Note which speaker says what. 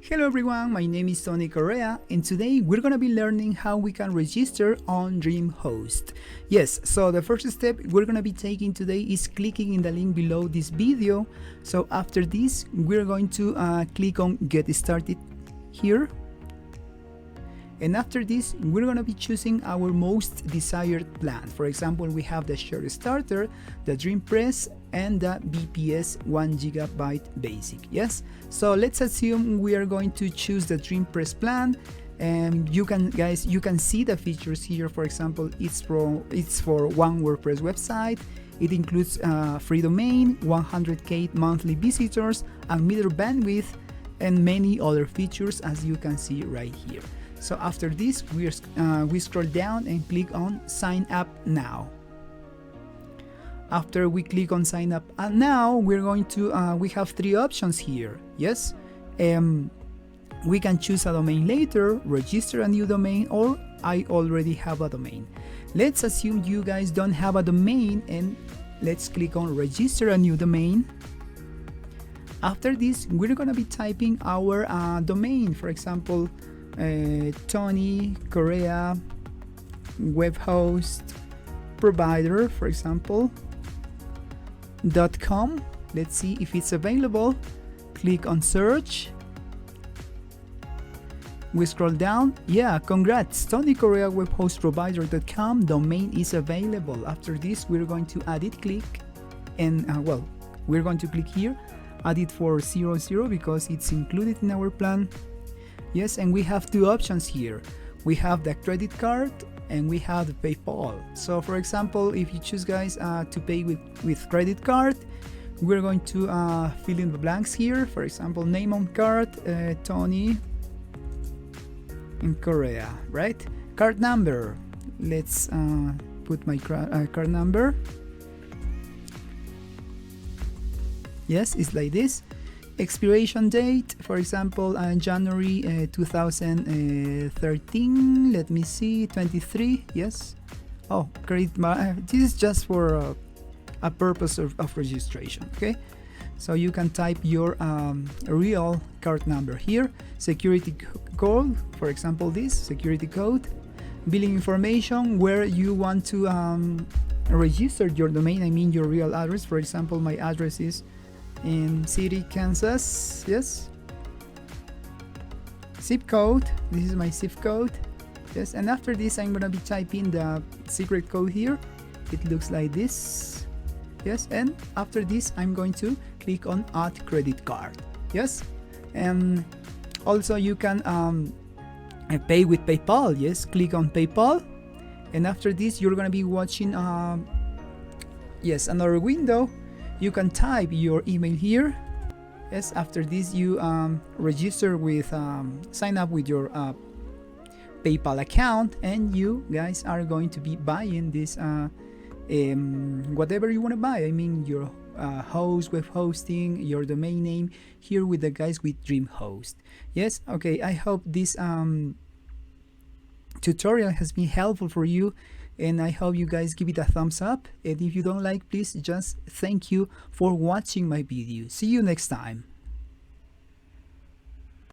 Speaker 1: Hello everyone, my name is Correa and today we're gonna be learning how we can register on DreamHost. Yes, so the first step we're gonna be taking today is clicking in the link below this video. So after this we're going to click on Get Started here. And after this, we're going to be choosing our most desired plan. For example, we have the Share Starter, the Dream Press, and the BPS 1 GB basic. Yes, so let's assume we are going to choose the Dream Press plan. And you can see the features here. For example, it's for one WordPress website. It includes free domain, 100k monthly visitors, unlimited bandwidth, and many other features, as you can see right here. So after this, we scroll down and click on Sign Up Now. After we click on Sign Up Now, we're going to we have three options here. Yes, we can choose a domain later, register a new domain, or I already have a domain. Let's assume you guys don't have a domain, and let's click on Register a new domain. After this, we're gonna be typing our domain. For example, Tony Correa web host provider, for example, .com. Let's see if it's available. Click on search. We scroll down. Yeah, congrats, Tony Correa web host provider.com domain is available. After this, we're going to add it, click, and we're going to click here, add it for 00 because it's included in our plan. Yes, and we have two options here. We have the credit card and we have the PayPal. So for example, if you choose guys to pay with credit card, we're going to fill in the blanks here. For example, name on card, Tony and Correa, right? Card number, let's put my card number. Yes, it's like this. Expiration date, for example, January 2013. Let me see, 23. Yes. Oh, credit. This is just for a purpose of registration. Okay. So you can type your real card number here. Security code, for example, this security code. Billing information, where you want to register your domain. I mean your real address. For example, my address is in City, Kansas. Yes. Zip code, this is my zip code. Yes, and after this I'm gonna be typing the secret code here. It looks like this. Yes, and after this I'm going to click on add credit card. Yes, and also you can pay with PayPal. Yes, click on PayPal, and after this you're gonna be watching another window. You can type your email here. Yes, after this you register with sign up with your PayPal account, and you guys are going to be buying this whatever you want to buy. I mean your host, web hosting, your domain name here with the guys with DreamHost. Yes, okay, I hope this tutorial has been helpful for you, and I hope you guys give it a thumbs up, and if you don't like, please just thank you for watching my video. See you next time.